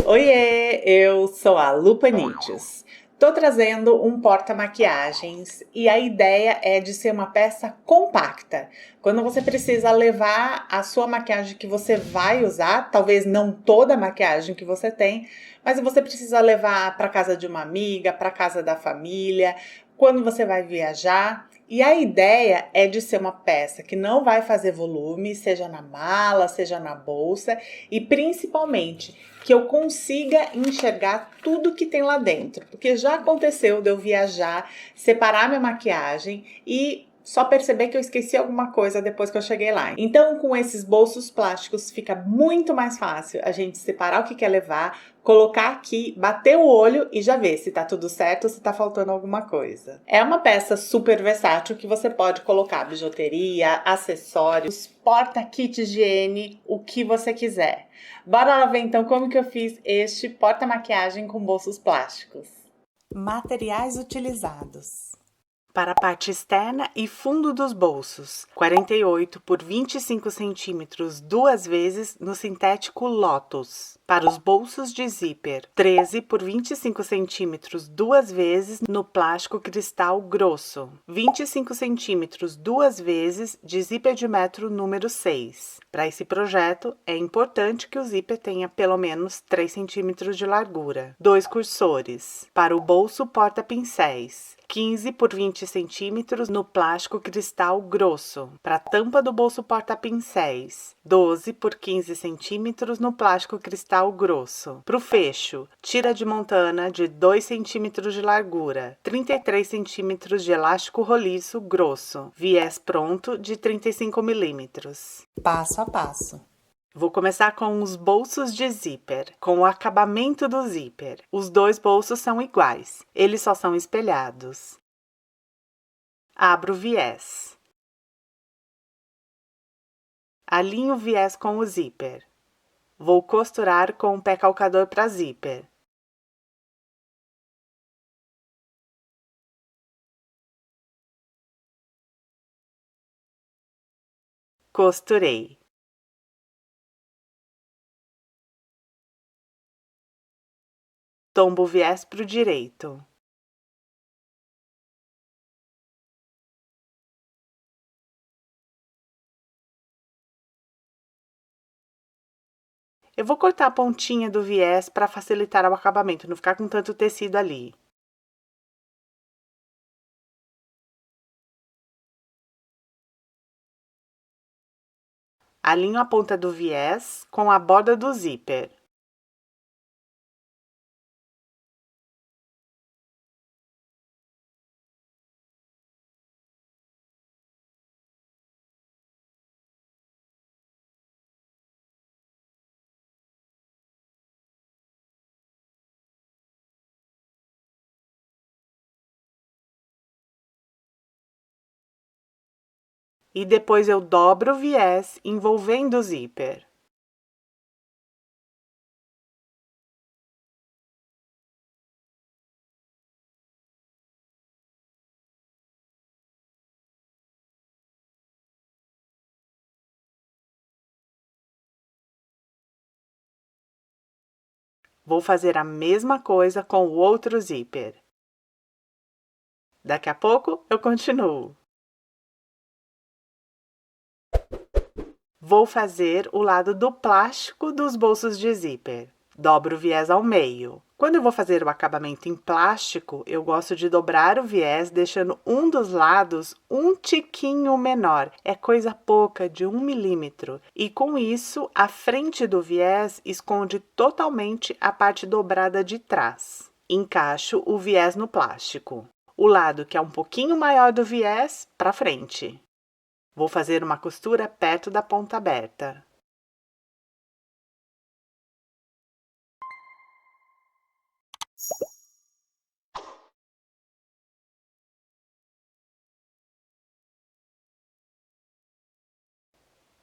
Oiê, eu sou a Lupa Nítios. Tô trazendo um porta-maquiagens e a ideia é de ser uma peça compacta. Quando você precisa levar a sua maquiagem que você vai usar, talvez não toda a maquiagem que você tem, mas você precisa levar para casa de uma amiga, para casa da família, quando você vai viajar. E a ideia é de ser uma peça que não vai fazer volume, seja na mala, seja na bolsa, e principalmente que eu consiga enxergar tudo que tem lá dentro. Porque já aconteceu de eu viajar, separar minha maquiagem e só perceber que eu esqueci alguma coisa depois que eu cheguei lá. Então, com esses bolsos plásticos, fica muito mais fácil a gente separar o que quer levar, colocar aqui, bater o olho e já ver se tá tudo certo ou se tá faltando alguma coisa. É uma peça super versátil que você pode colocar bijuteria, acessórios, porta-kit higiene, o que você quiser. Bora lá ver então como que eu fiz este porta-maquiagem com bolsos plásticos. Materiais utilizados. Para a parte externa e fundo dos bolsos, 48 por 25 centímetros, duas vezes no sintético Lotus. Para os bolsos de zíper, 13 por 25 centímetros, duas vezes no plástico cristal grosso. 25 centímetros, duas vezes de zíper de metro número 6. Para esse projeto, é importante que o zíper tenha pelo menos 3 centímetros de largura. 2 cursores. Para o bolso porta-pincéis, 15 por 20 centímetros no plástico cristal grosso. Para a tampa do bolso porta-pincéis, 12 por 15 centímetros no plástico cristal grosso. Para o fecho, tira de montana de 2 centímetros de largura, 33 centímetros de elástico roliço grosso, viés pronto de 35 milímetros. Passo a passo. Vou começar com os bolsos de zíper, com o acabamento do zíper. Os dois bolsos são iguais, eles só são espelhados. Abro o viés. Alinho o viés com o zíper. Vou costurar com o pé calcador para zíper. Costurei. Tombo o viés para o direito. Eu vou cortar a pontinha do viés para facilitar o acabamento, não ficar com tanto tecido ali. Alinho a ponta do viés com a borda do zíper. E depois eu dobro o viés envolvendo o zíper. Vou fazer a mesma coisa com o outro zíper. Daqui a pouco eu continuo. Vou fazer o lado do plástico dos bolsos de zíper. Dobro o viés ao meio. Quando eu vou fazer o acabamento em plástico, eu gosto de dobrar o viés, deixando um dos lados um tiquinho menor. É coisa pouca, de 1 milímetro. E com isso, a frente do viés esconde totalmente a parte dobrada de trás. Encaixo o viés no plástico. O lado que é um pouquinho maior do viés, para frente. Vou fazer uma costura perto da ponta aberta.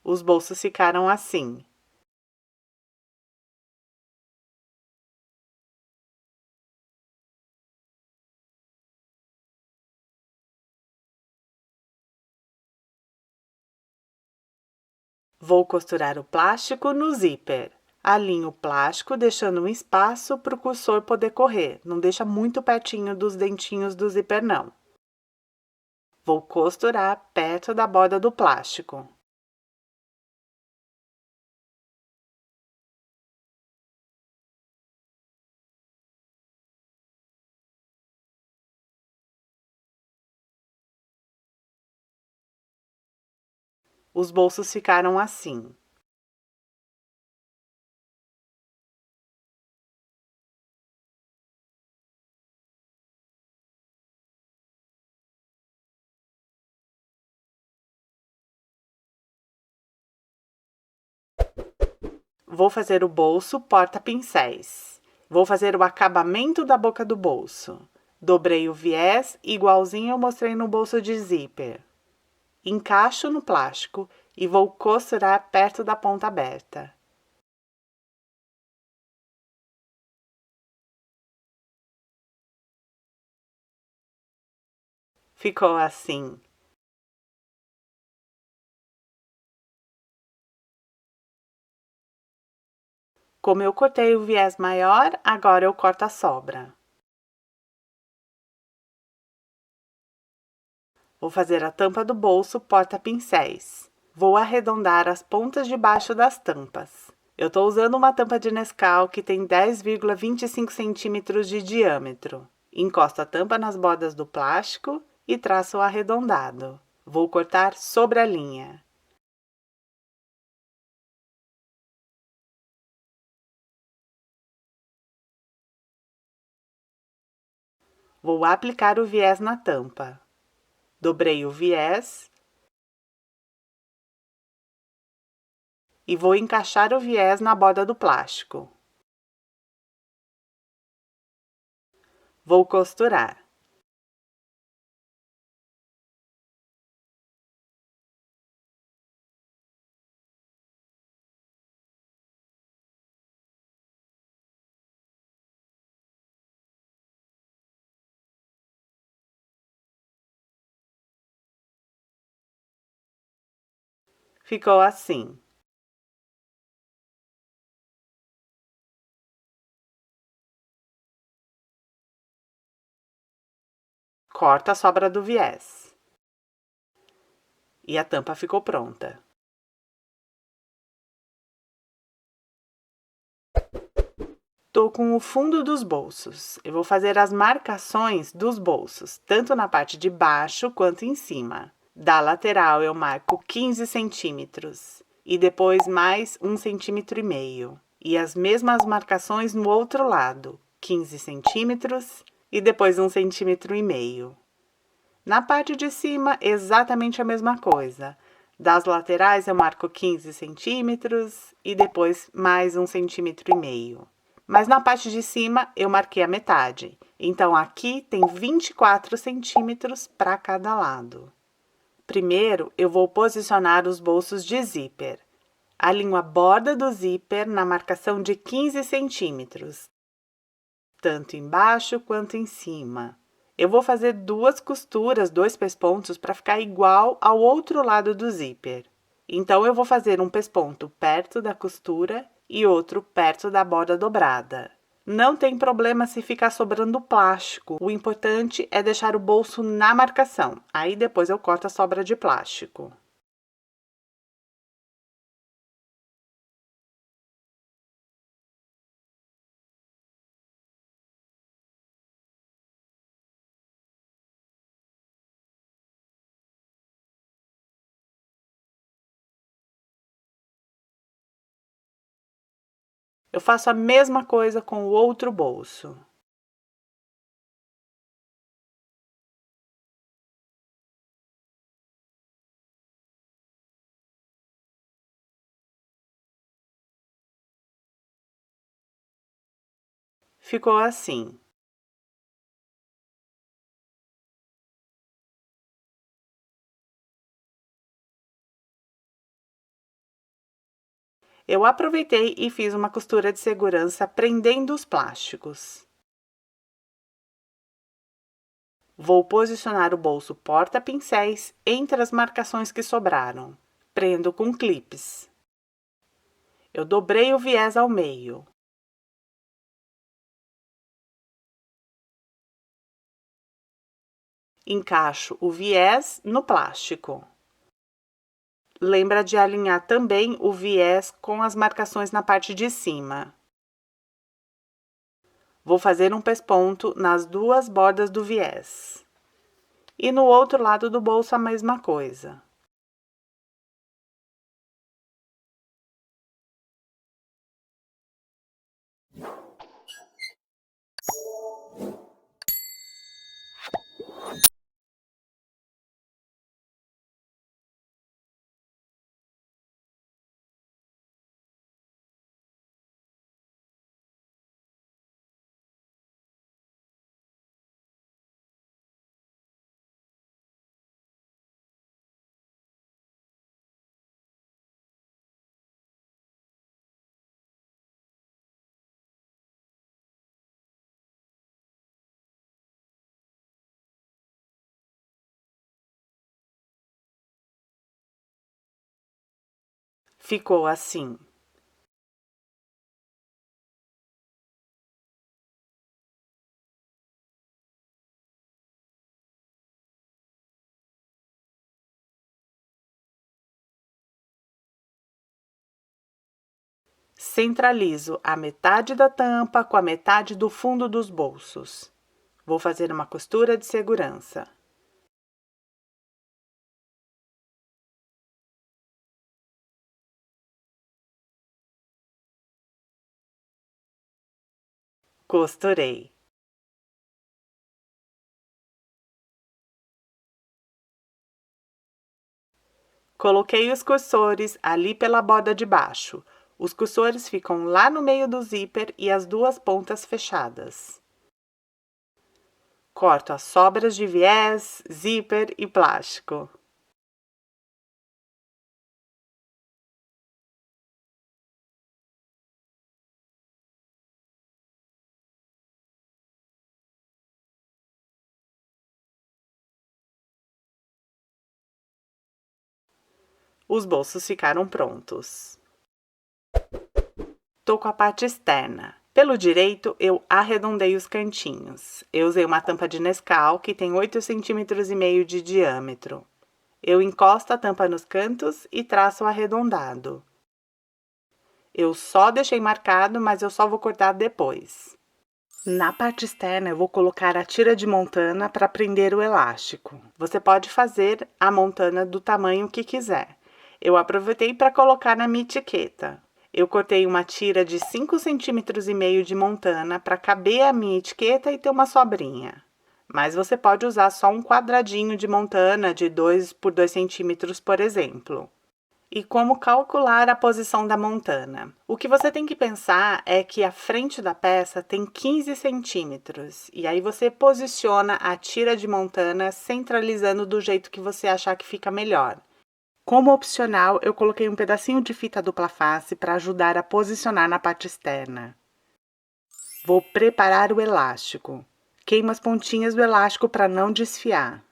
Os bolsos ficaram assim. Vou costurar o plástico no zíper. Alinho o plástico, deixando um espaço para o cursor poder correr. Não deixa muito pertinho dos dentinhos do zíper, não. Vou costurar perto da borda do plástico. Os bolsos ficaram assim. Vou fazer o bolso porta-pincéis. Vou fazer o acabamento da boca do bolso. Dobrei o viés, igualzinho eu mostrei no bolso de zíper. Encaixo no plástico e vou costurar perto da ponta aberta. Ficou assim. Como eu cortei o viés maior, agora eu corto a sobra. Vou fazer a tampa do bolso porta-pincéis. Vou arredondar as pontas de baixo das tampas. Eu estou usando uma tampa de Nescau que tem 10,25 centímetros de diâmetro. Encosto a tampa nas bordas do plástico e traço o arredondado. Vou cortar sobre a linha. Vou aplicar o viés na tampa. Dobrei o viés e vou encaixar o viés na borda do plástico. Vou costurar. Ficou assim. Corta a sobra do viés. E a tampa ficou pronta. Tô com o fundo dos bolsos. Eu vou fazer as marcações dos bolsos, tanto na parte de baixo quanto em cima. Da lateral eu marco 15 centímetros e depois mais 1,5 cm. E as mesmas marcações no outro lado, 15 centímetros e depois 1,5 cm. Na parte de cima, exatamente a mesma coisa. Das laterais eu marco 15 centímetros e depois mais 1,5 cm. Mas na parte de cima eu marquei a metade. Então aqui tem 24 centímetros para cada lado. Primeiro eu vou posicionar os bolsos de zíper. Alinho a borda do zíper na marcação de 15 centímetros, tanto embaixo quanto em cima. Eu vou fazer duas costuras, dois pespontos, para ficar igual ao outro lado do zíper. Então, eu vou fazer um pesponto perto da costura e outro perto da borda dobrada. Não tem problema se ficar sobrando plástico. O importante é deixar o bolso na marcação. Aí, depois eu corto a sobra de plástico. Eu faço a mesma coisa com o outro bolso. Ficou assim. Eu aproveitei e fiz uma costura de segurança prendendo os plásticos. Vou posicionar o bolso porta-pincéis entre as marcações que sobraram. Prendo com clipes. Eu dobrei o viés ao meio. Encaixo o viés no plástico. Lembra de alinhar também o viés com as marcações na parte de cima. Vou fazer um pesponto nas duas bordas do viés. E no outro lado do bolso a mesma coisa. Ficou assim. Centralizo a metade da tampa com a metade do fundo dos bolsos. Vou fazer uma costura de segurança. Costurei. Coloquei os cursores ali pela borda de baixo. Os cursores ficam lá no meio do zíper e as duas pontas fechadas. Corto as sobras de viés, zíper e plástico. Os bolsos ficaram prontos. Tô com a parte externa. Pelo direito, eu arredondei os cantinhos. Eu usei uma tampa de Nescau que tem 8,5 cm de diâmetro. Eu encosto a tampa nos cantos e traço arredondado. Eu só deixei marcado, mas eu só vou cortar depois. Na parte externa, eu vou colocar a tira de montana para prender o elástico. Você pode fazer a montana do tamanho que quiser. Eu aproveitei para colocar na minha etiqueta. Eu cortei uma tira de 5,5 cm de montana para caber a minha etiqueta e ter uma sobrinha. Mas você pode usar só um quadradinho de montana de 2 por 2 centímetros, por exemplo. E como calcular a posição da montana? O que você tem que pensar é que a frente da peça tem 15 centímetros. E aí você posiciona a tira de montana centralizando do jeito que você achar que fica melhor. Como opcional, eu coloquei um pedacinho de fita dupla face para ajudar a posicionar na parte externa. Vou preparar o elástico. Queimo as pontinhas do elástico para não desfiar.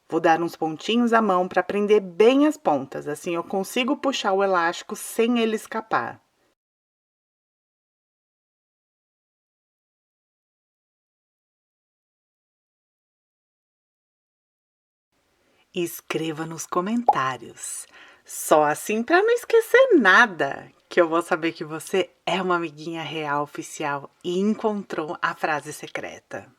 Vou dar uns pontinhos à mão para prender bem as pontas, assim eu consigo puxar o elástico sem ele escapar. E escreva nos comentários. Só assim para não esquecer nada, que eu vou saber que você é uma amiguinha real oficial e encontrou a frase secreta.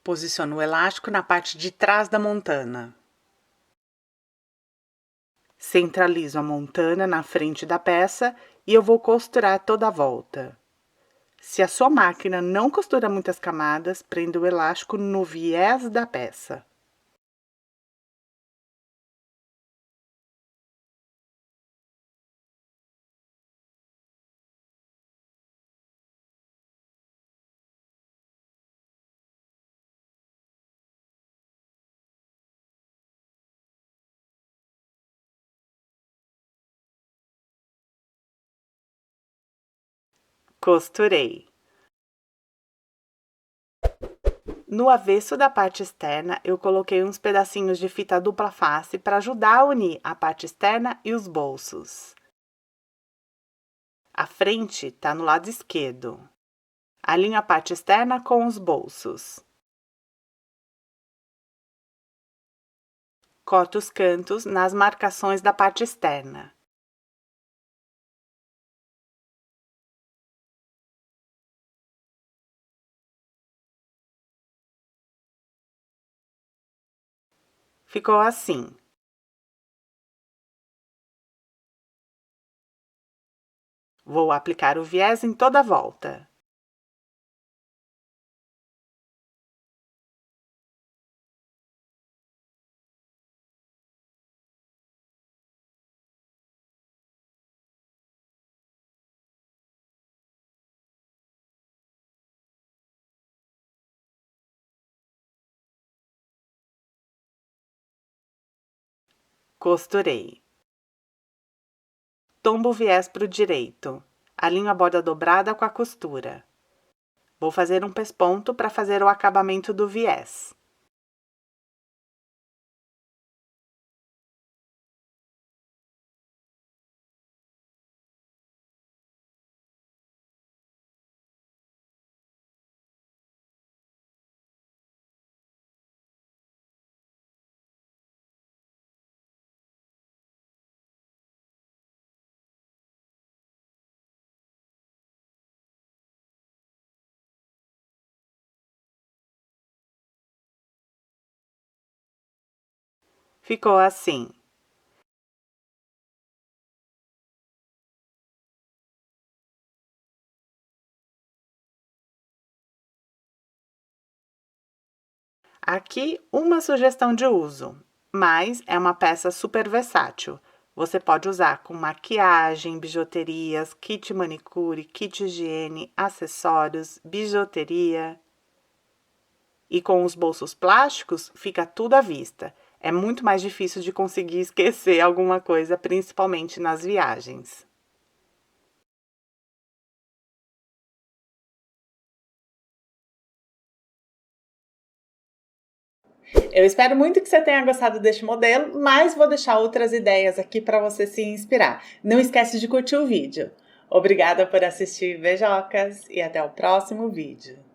Posiciono o elástico na parte de trás da montana. Centralizo a montana na frente da peça e eu vou costurar toda a volta. Se a sua máquina não costura muitas camadas, prenda o elástico no viés da peça. Costurei. No avesso da parte externa, eu coloquei uns pedacinhos de fita dupla face para ajudar a unir a parte externa e os bolsos. A frente está no lado esquerdo. Alinho a parte externa com os bolsos. Corto os cantos nas marcações da parte externa. Ficou assim. Vou aplicar o viés em toda a volta. Costurei. Tombo o viés para o direito. Alinho a borda dobrada com a costura. Vou fazer um pesponto para fazer o acabamento do viés. Ficou assim. Aqui uma sugestão de uso, mas é uma peça super versátil. Você pode usar com maquiagem, bijuterias, kit manicure, kit higiene, acessórios, bijuteria. E com os bolsos plásticos, fica tudo à vista. É muito mais difícil de conseguir esquecer alguma coisa, principalmente nas viagens. Eu espero muito que você tenha gostado deste modelo, mas vou deixar outras ideias aqui para você se inspirar. Não esquece de curtir o vídeo. Obrigada por assistir, beijocas, e até o próximo vídeo.